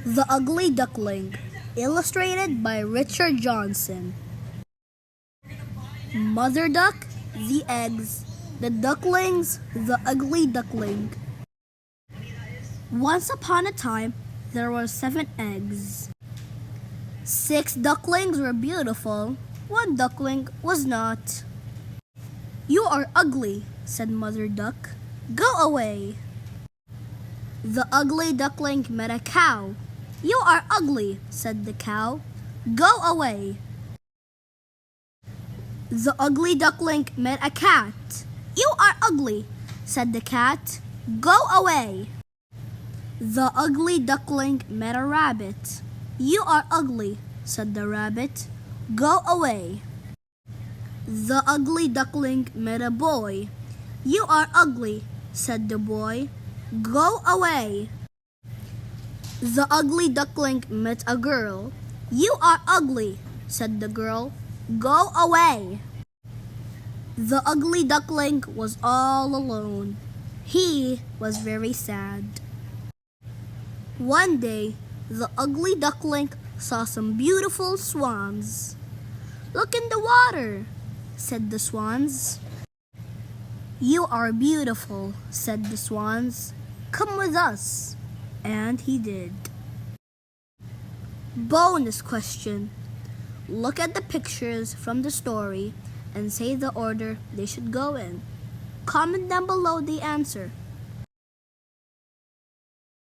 The Ugly Duckling, illustrated by Richard Johnson. Mother duck, the eggs, the ducklings, the ugly duckling. Once upon a time, there were 7 eggs. 6 ducklings were beautiful, 1 duckling was not. "You are ugly," said Mother Duck. "Go away." The ugly duckling met a cow. "You are ugly," said the cow. "Go away." The ugly duckling met a cat. "You are ugly," said the cat. "Go away." The ugly duckling met a rabbit. "You are ugly," said the rabbit. "Go away." The ugly duckling met a boy. "You are ugly," said the boy. "Go away." The ugly duckling met a girl. "You are ugly," said the girl. "Go away." The ugly duckling was all alone. He was very sad. One day, the ugly duckling saw some beautiful swans. "Look in the water," said the swans. "You are beautiful," said the swans. "Come with us." And he did. Bonus question. Look at the pictures from the story and say the order they should go in. Comment down below the answer.